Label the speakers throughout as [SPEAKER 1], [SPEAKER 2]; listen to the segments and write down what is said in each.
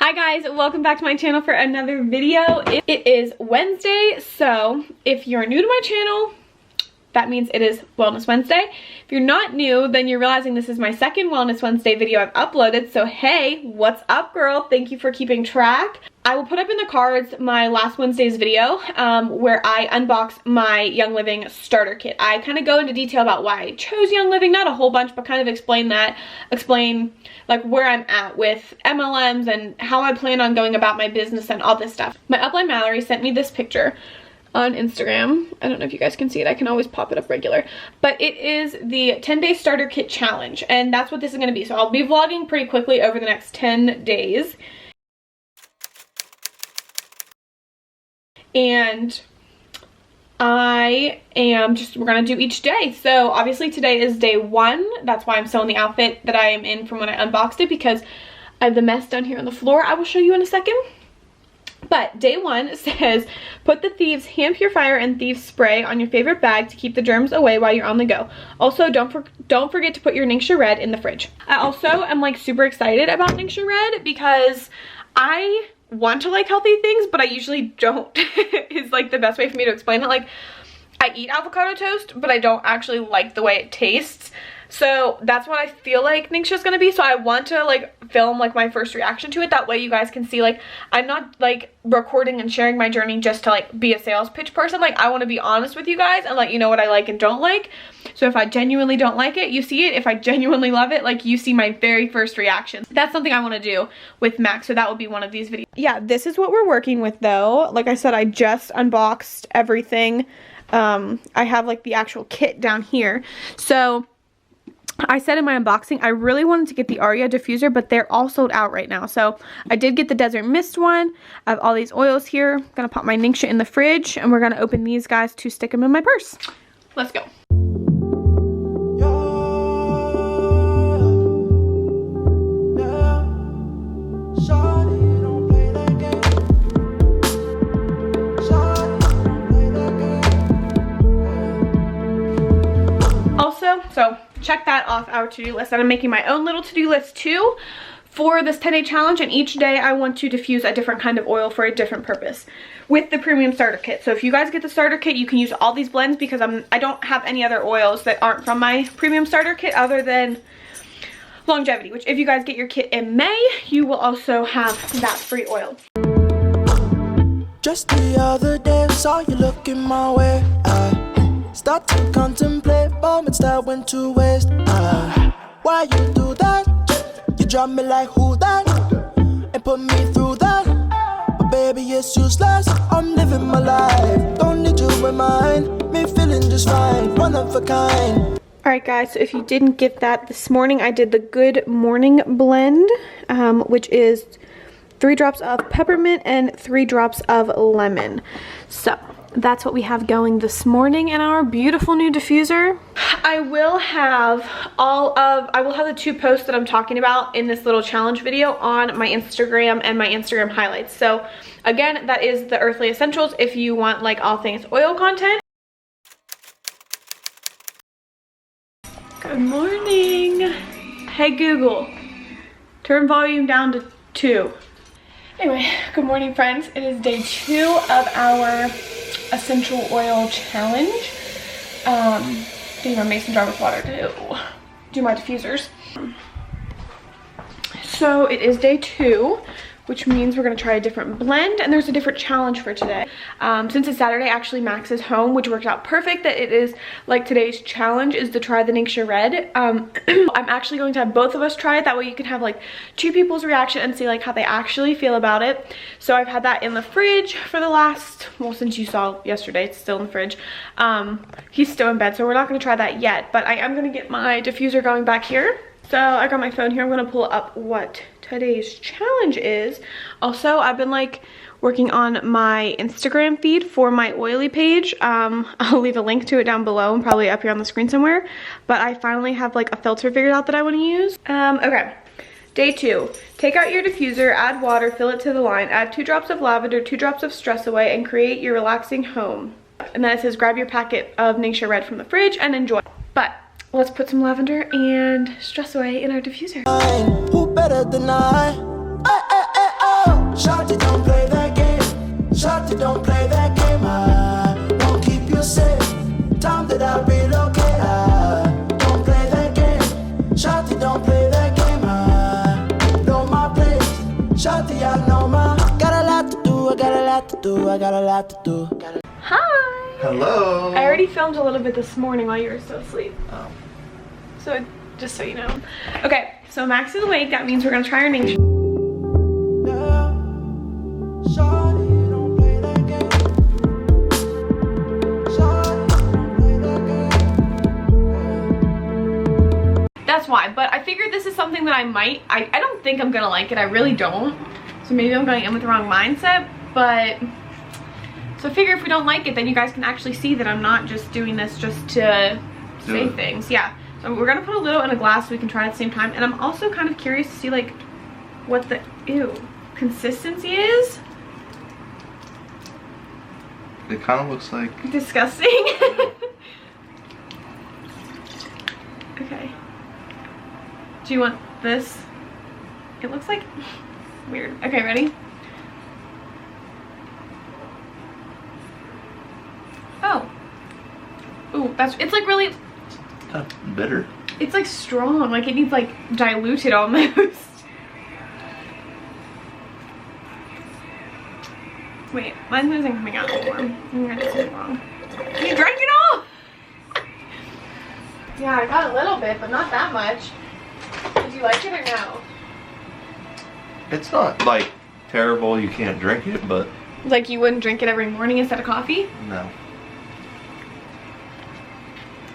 [SPEAKER 1] Hi guys, welcome back to my channel for another video. It is Wednesday, so if you're new to my channel, that means it is Wellness Wednesday. If you're not new, then you're realizing this is my second Wellness Wednesday video I've uploaded, so hey, what's up girl? Thank you for keeping track. I will put up in the cards my last Wednesday's video where I unbox my Young Living starter kit. I kind of go into detail about why I chose Young Living, not a whole bunch, but kind of explain like where I'm at with MLMs and how I plan on going about my business and all this stuff. My upline Mallory sent me this picture on Instagram. I don't know if you guys can see it. I can always pop it up regular. But it is the 10-day starter kit challenge, and that's what this is going to be. So I'll be vlogging pretty quickly over the next 10 days. And we're gonna do each day. So obviously today is day 1. That's why I'm still in the outfit that I am in from when I unboxed it, because I have the mess down here on the floor. I will show you in a second. But day 1 says, put the Thieves hand purifier and Thieves spray on your favorite bag to keep the germs away while you're on the go. Also, don't forget to put your Ningxia Red in the fridge. I also am like super excited about Ningxia Red because I want to like healthy things, but I usually don't is like the best way for me to explain it. Like, I eat avocado toast, but I don't actually like the way it tastes. So that's what I feel like Ningxia is gonna be. So I want to like film like my first reaction to it. That way you guys can see, like, I'm not like recording and sharing my journey just to like be a sales pitch person. Like, I want to be honest with you guys and let you know what I like and don't like. So if I genuinely don't like it, you see it. If I genuinely love it, like, you see my very first reaction. That's something I want to do with Max. So that will be one of these videos. Yeah, this is what we're working with though. Like I said, I just unboxed everything. I have like the actual kit down here. So I said in my unboxing, I really wanted to get the Aria diffuser, but they're all sold out right now. So I did get the Desert Mist one. I have all these oils here. I'm gonna pop my Ningxia in the fridge, and we're gonna open these guys to stick them in my purse. Let's go. So check that off our to-do list. And I'm making my own little to-do list too for this 10-day challenge, and each day I want to diffuse a different kind of oil for a different purpose with the premium starter kit. So if you guys get the starter kit, you can use all these blends, because I don't have any other oils that aren't from my premium starter kit other than Longevity, which if you guys get your kit in May, you will also have that free oil.
[SPEAKER 2] Just the other day, saw you looking my way. Start to contemplate moments that went to waste. Why you do that? You drop me like who that? And put me through that. But baby, it's useless. I'm living my life. Don't need you in mind. Me feeling just fine. One of a kind.
[SPEAKER 1] Alright guys, so if you didn't get that, this morning I did the Good Morning blend, which is 3 drops of peppermint and 3 drops of lemon. So that's what we have going this morning in our beautiful new diffuser. I will have the 2 posts that I'm talking about in this little challenge video on my Instagram and my Instagram highlights. So again, that is the Earthly Essentials if you want like all things oil content. Good morning. Hey Google, turn volume down to 2. Anyway, good morning friends. It is day 2 of our essential oil challenge. Getting my mason jar with water to do my diffusers. So it is day 2, which means we're gonna try a different blend, and there's a different challenge for today. Since it's Saturday, actually Max is home, which worked out perfect that it is like today's challenge is to try the Ningxia Red. I'm actually going to have both of us try it. That way you can have like 2 people's reaction and see like how they actually feel about it. So I've had that in the fridge for the last, well, since you saw yesterday, it's still in the fridge. He's still in bed, so we're not gonna try that yet, but I am gonna get my diffuser going back here. So I got my phone here. I'm gonna pull up what today's challenge is. Also, I've been like working on my Instagram feed for my oily page. I'll leave a link to it down below and probably up here on the screen somewhere. But I finally have like a filter figured out that I want to use. Okay. Day 2. Take out your diffuser, add water, fill it to the line, add 2 drops of lavender, 2 drops of Stress Away, and create your relaxing home. And then it says grab your packet of Ningxia Red from the fridge and enjoy. But let's put some lavender and Stress Away in our diffuser.
[SPEAKER 2] Who better than I Shawty, I know my. Got a lot to do, I got a lot to do, I got a lot to do.
[SPEAKER 1] Hi!
[SPEAKER 3] Hello!
[SPEAKER 1] I already filmed a little bit this morning while you were still asleep.
[SPEAKER 3] Oh.
[SPEAKER 1] So, just so you know. Okay, so Max is awake. That means we're gonna try our name. That's why, but I figured this is something that I don't think I'm gonna like it. I really don't. So maybe I'm going in with the wrong mindset, but so I figure if we don't like it, then you guys can actually see that I'm not just doing this just to say things. Yeah. So we're gonna put a little in a glass so we can try at the same time. And I'm also kind of curious to see like what the consistency is.
[SPEAKER 3] It kind of looks like
[SPEAKER 1] disgusting. Okay. Do you want this? It looks like weird. Okay, ready? Oh. Ooh, it's like really
[SPEAKER 3] kind of bitter.
[SPEAKER 1] It's like strong, like it needs like diluted almost. Wait, mine isn't coming out anymore. I'm gonna do something wrong. You drank it all? Yeah, I got a little bit, but not that much. Did you like it or no?
[SPEAKER 3] It's not like terrible, you can't drink it, but
[SPEAKER 1] like you wouldn't drink it every morning instead of coffee?
[SPEAKER 3] no.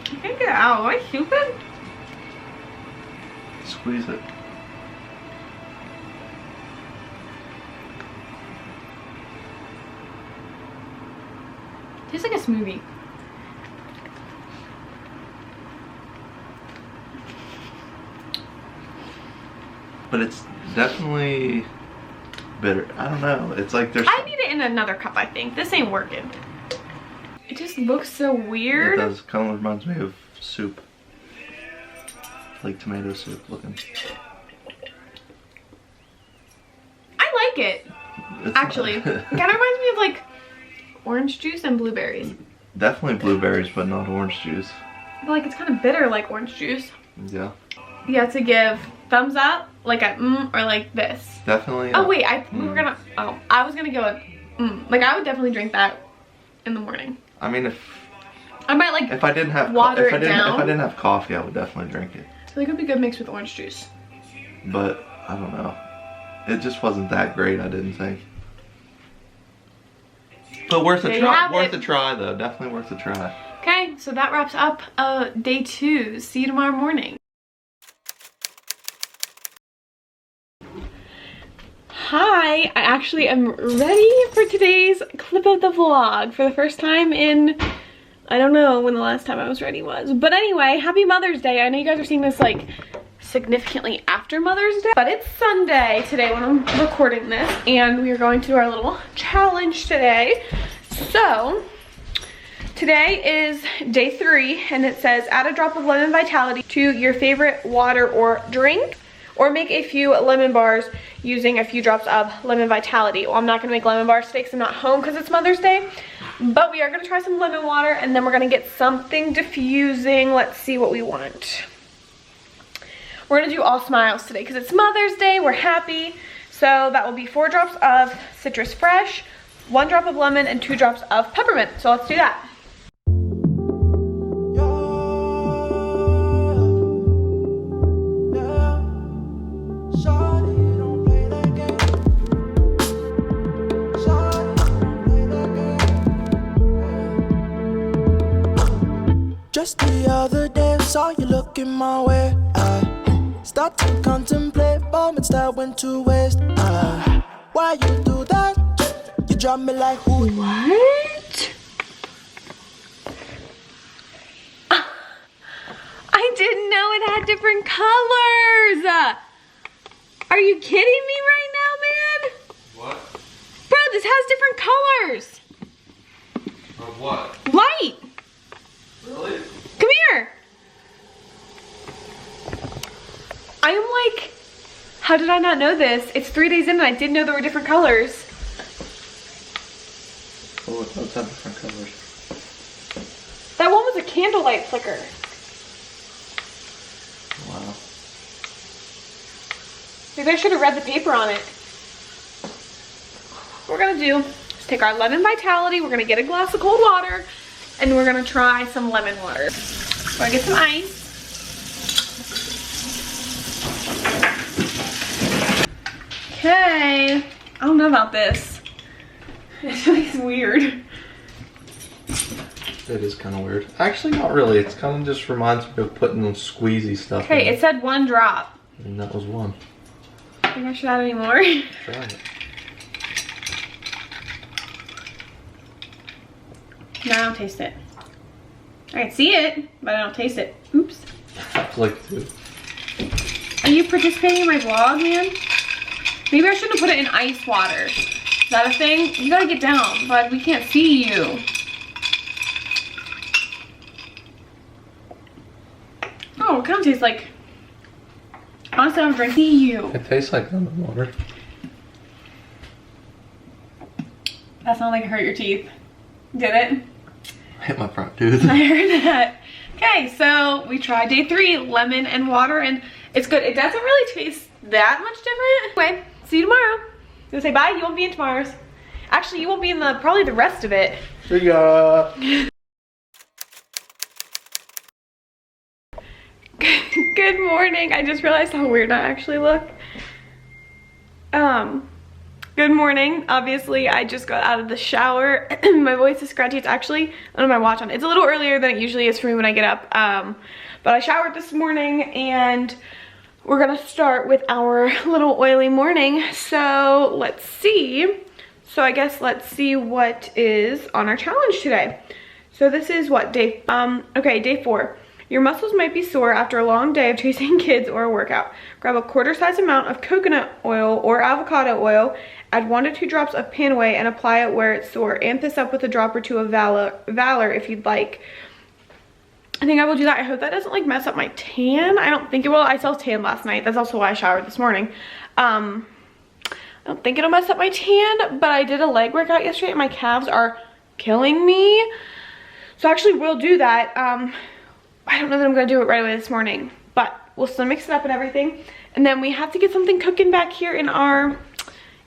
[SPEAKER 1] I can't get it out. Am I stupid?
[SPEAKER 3] Squeeze it.
[SPEAKER 1] Tastes like a smoothie.
[SPEAKER 3] But it's definitely bitter. I don't know. It's like there's...
[SPEAKER 1] I need it in another cup, I think. This ain't working. It just looks so weird.
[SPEAKER 3] It does. Kind of reminds me of soup. Like tomato soup looking.
[SPEAKER 1] I like it.
[SPEAKER 3] It's
[SPEAKER 1] Actually. It kind of reminds me of like orange juice and blueberries.
[SPEAKER 3] Definitely blueberries, but not orange juice.
[SPEAKER 1] But like it's kind of bitter like orange juice.
[SPEAKER 3] Yeah.
[SPEAKER 1] You have to give thumbs up, like a or like this.
[SPEAKER 3] Definitely.
[SPEAKER 1] Oh wait, I was gonna go with like I would definitely drink that in the morning.
[SPEAKER 3] I mean,
[SPEAKER 1] I might like
[SPEAKER 3] if I didn't have
[SPEAKER 1] water
[SPEAKER 3] if I
[SPEAKER 1] it down.
[SPEAKER 3] If I didn't have coffee, I would definitely drink it.
[SPEAKER 1] I feel like it would be good mixed with orange juice.
[SPEAKER 3] But I don't know. It just wasn't that great, I didn't think. But worth a try. Worth a try though. Definitely worth a try.
[SPEAKER 1] Okay, so that wraps up day 2. See you tomorrow morning. Hi, I actually am ready for today's clip of the vlog for the first time in, I don't know when the last time I was ready was. But anyway, happy Mother's Day. I know you guys are seeing this like significantly after Mother's Day, but it's Sunday today when I'm recording this, and we are going to do our little challenge today. So today is day 3, and it says add a drop of lemon vitality to your favorite water or drink, or make a few lemon bars using a few drops of lemon vitality. Well, I'm not gonna make lemon bars today because I'm not home because it's Mother's Day, but we are gonna try some lemon water, and then we're gonna get something diffusing. Let's see what we want. We're gonna do all smiles today because it's Mother's Day, we're happy. So that will be 4 drops of citrus fresh, 1 drop of lemon, and 2 drops of peppermint. So let's do that.
[SPEAKER 2] Just the other day, saw you looking my way. I start to contemplate moments that went to waste. Why you do that? You drop me like who?
[SPEAKER 1] What? I didn't know it had different colors. Are you kidding me right now, man?
[SPEAKER 3] What?
[SPEAKER 1] Bro, this has different colors.
[SPEAKER 3] Of what?
[SPEAKER 1] Light.
[SPEAKER 3] Really?
[SPEAKER 1] Come here. I am like, how did I not know this? It's 3 days in and I didn't know there were different colors.
[SPEAKER 3] Oh, it's not different colors.
[SPEAKER 1] That one was a candlelight flicker.
[SPEAKER 3] Wow.
[SPEAKER 1] Maybe I should have read the paper on it. what we're gonna do is take our lemon vitality, we're gonna get a glass of cold water, and we're gonna try some lemon water. So I get some ice. Okay, I don't know about this. It's weird.
[SPEAKER 3] It is kind of weird. Actually, not really. It's kind of just reminds me of putting the squeezy stuff in.
[SPEAKER 1] Okay, it said 1 drop.
[SPEAKER 3] And that was 1.
[SPEAKER 1] I think I should add any more.
[SPEAKER 3] Try it.
[SPEAKER 1] No, I don't taste it. I can see it, but I don't taste it. Oops.
[SPEAKER 3] It's like 2.
[SPEAKER 1] Are you participating in my vlog, man? Maybe I shouldn't have put it in ice water. Is that a thing? You gotta get down, bud. We can't see you. Oh, it kind of tastes like... Honestly, I'm drinking you.
[SPEAKER 3] It tastes like lemon water.
[SPEAKER 1] That sounded like it hurt your teeth. Did it?
[SPEAKER 3] Hit my front tooth.
[SPEAKER 1] I heard that. Okay, so we tried day 3, lemon and water, and it's good. It doesn't really taste that much different. Anyway, see you tomorrow. You wanna say bye? You won't be in tomorrow's. Actually, you won't be in probably the rest of it.
[SPEAKER 3] See ya.
[SPEAKER 1] Good morning. I just realized how weird I actually look. Good morning. Obviously, I just got out of the shower. My voice is scratchy. It's actually, I don't have my watch on. It's a little earlier than it usually is for me when I get up. But I showered this morning and we're gonna start with our little oily morning. So let's see. So I guess let's see what is on our challenge today. So this is what, day 4. Your muscles might be sore after a long day of chasing kids or a workout. Grab a quarter-size amount of coconut oil or avocado oil, add 1 to 2 drops of Panaway and apply it where it's sore. Amp this up with a drop or 2 of Valor if you'd like. I think I will do that. I hope that doesn't like mess up my tan. I don't think it will. I self-tanned last night. That's also why I showered this morning. I don't think it'll mess up my tan, but I did a leg workout yesterday and my calves are killing me. So I actually will do that. I don't know that I'm gonna do it right away this morning, but we'll still mix it up and everything. And then we have to get something cooking back here in our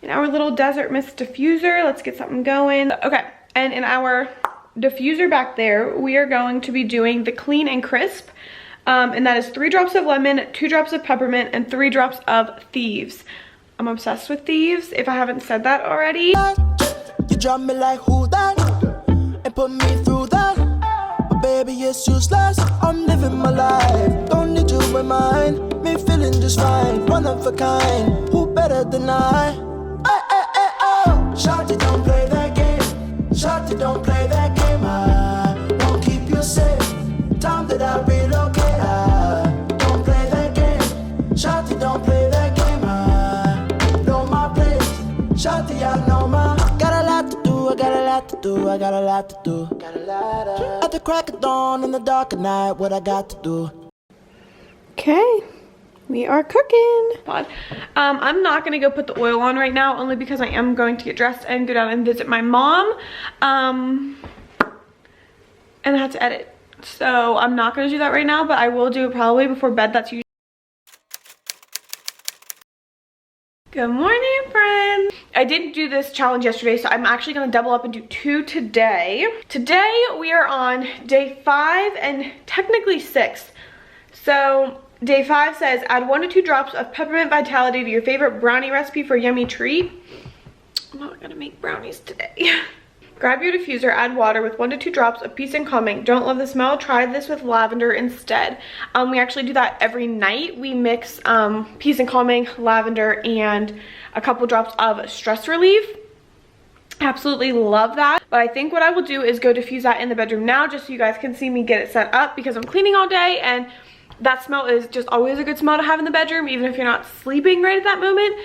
[SPEAKER 1] little desert mist diffuser. Let's get something going. Okay, and in our diffuser back there, we are going to be doing the Clean and Crisp. And that is 3 drops of lemon, 2 drops of peppermint, and 3 drops of thieves. I'm obsessed with thieves, if I haven't said that already.
[SPEAKER 2] You drop me like who that? And put me through that. But baby, it's useless. I'm living my life. Don't need you in mine. Me feeling just fine. One of a kind. Who better than I? Oh. Shawty, don't play that game. Shawty, don't play that game. I won't keep you safe. Time that I relocate. I don't play that game. Shawty, don't play that game. I know my place. Shawty, I know my. Got a lot to do. I got a lot to do. I got a lot to do. Got a lot of. At the crack of dawn in the dark of night, what I got to do.
[SPEAKER 1] Okay, we are cooking. I'm not gonna go put the oil on right now, only because I am going to get dressed and go down and visit my mom. And I have to edit. So I'm not gonna do that right now, but I will do it probably before bed. That's usually. Good morning, friends. I didn't do this challenge yesterday, so I'm actually gonna double up and do 2 today. Today we are on day 5 and technically 6. So day 5 says add 1 to 2 drops of peppermint vitality to your favorite brownie recipe for a yummy treat. I'm not gonna make brownies today. Grab your diffuser, add water with 1 to 2 drops of peace and calming. Don't love the smell? Try this with lavender instead. We actually do that every night. We mix peace and calming, lavender, and a couple drops of stress relief. Absolutely love that. But I think what I will do is go diffuse that in the bedroom now, just so you guys can see me get it set up, because I'm cleaning all day and that smell is just always a good smell to have in the bedroom, even if you're not sleeping right at that moment.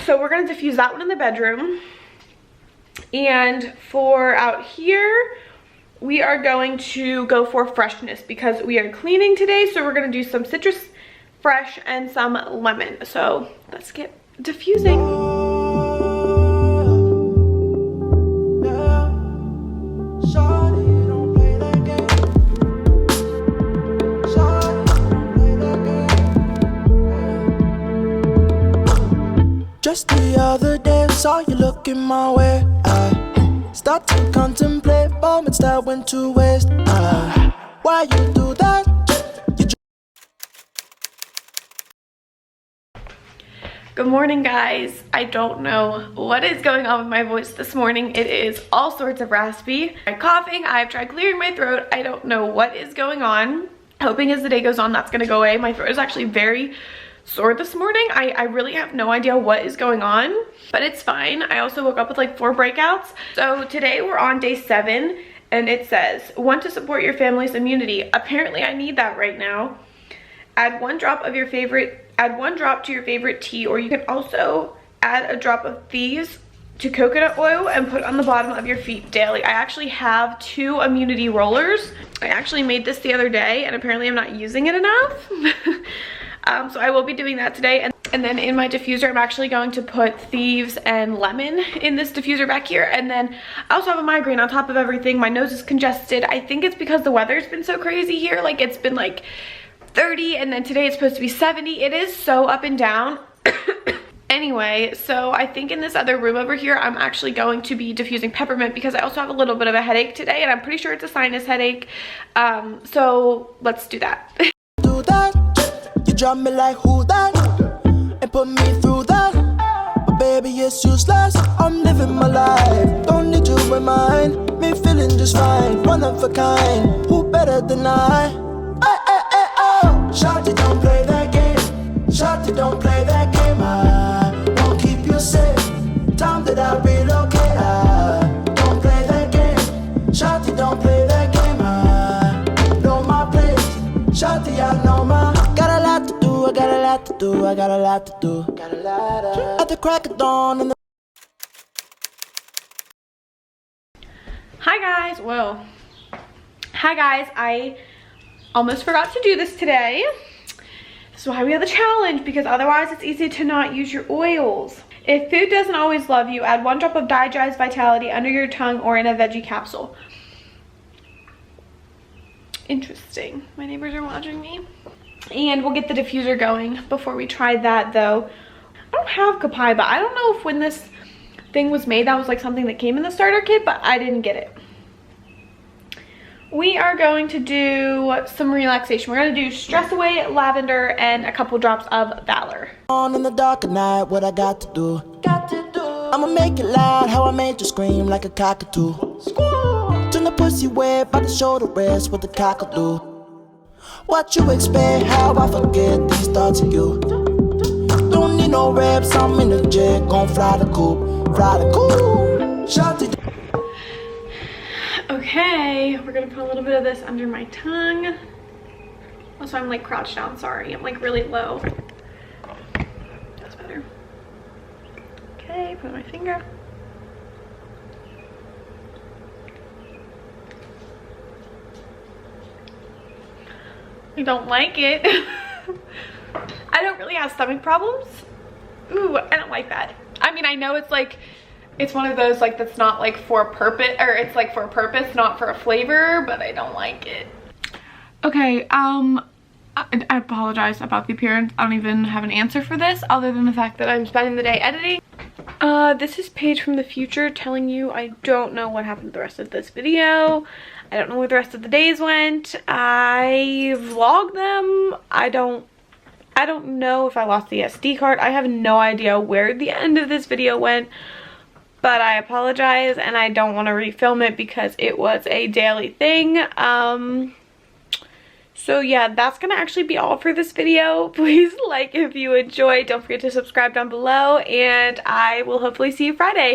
[SPEAKER 1] So we're gonna diffuse that one in the bedroom. And for out here, we are going to go for freshness because we are cleaning today. So we're going to do some citrus fresh and some lemon. So let's get diffusing.
[SPEAKER 2] Just Just the other day, saw you looking my way. I start to contemplate moments that went to waste. Why you do that?
[SPEAKER 1] Good morning, guys. I don't know what is going on with my voice this morning. It is all sorts of raspy. I'm coughing. I've tried clearing my throat. I don't know what is going on. Hoping as the day goes on that's gonna go away. My throat is actually very sore this morning. I really have no idea what is going on, but it's fine. I also woke up with like 4 breakouts. So today we're on day 7 and it says, want to support your family's immunity. Apparently I need that right now. Add 1 drop to your favorite tea, or you can also add a drop of these to coconut oil and put on the bottom of your feet daily. I actually have 2 immunity rollers. I actually made this the other day and apparently I'm not using it enough. So I will be doing that today. And then in my diffuser, I'm actually going to put thieves and lemon in this diffuser back here. And then I also have a migraine on top of everything. My nose is congested. I think it's because the weather's been so crazy here. Like it's been like 30 and then today it's supposed to be 70. It is so up and down. Anyway, so I think in this other room over here, I'm actually going to be diffusing peppermint because I also have a little bit of a headache today and I'm pretty sure it's a sinus headache. So let's do that.
[SPEAKER 2] Do that, you drop me like who that, and put me through that. But baby, it's useless. I'm living my life, don't need to remind me, feeling just fine, one of a kind. Who better than I? Shawty, don't play that game. Shawty, don't play that game. I won't keep you safe. Time that I relocate. I don't play that game. Shawty, don't play that game. I know my place. Shawty, I know my. Got a lot to do. I got a lot to do. I got a lot to do. Got a lot of. At the crack of dawn in the.
[SPEAKER 1] Hi guys. Whoa. Hi guys. I almost forgot to do this today. That's why we have the challenge, because otherwise it's easy to not use your oils. If food doesn't always love you, add 1 drop of Digest Vitality under your tongue or in a veggie capsule. Interesting. My neighbors are watching me. And we'll get the diffuser going before we try that though. I don't have Copaiba. I don't know if when this thing was made that was like something that came in the starter kit, but I didn't get it. We are going to do some relaxation. We're going to do Stress Away, Lavender, and a couple drops of Valor.
[SPEAKER 2] On in the dark at night, what I got to do? I'ma make it loud, how I made you scream like a cockatoo. Squawk. Turn the pussy wet by the shoulder rest, what the cock'll do. What you expect, how I forget these thoughts of you. Don't need no reps, I'm in the jet, gon' fly the coop, fly the coop. Shawty.
[SPEAKER 1] Okay, we're gonna put a little bit of this under my tongue. Also, I'm like crouched down, sorry. I'm like really low. That's better. Okay, put my finger. I don't like it. I don't really have stomach problems. Ooh, I don't like that. I mean, I know it's like, it's one of those like that's not like for a purpose, or it's like for a purpose, not for a flavor, but I don't like it. Okay, I apologize about the appearance. I don't even have an answer for this other than the fact that I'm spending the day editing. This is Paige from the future telling you I don't know what happened the rest of this video. I don't know where the rest of the days went. I vlogged them. I don't know if I lost the SD card. I have no idea where the end of this video went. But I apologize and I don't want to refilm it because it was a daily thing. So yeah, that's gonna actually be all for this video. Please like if you enjoyed. Don't forget to subscribe down below and I will hopefully see you Friday.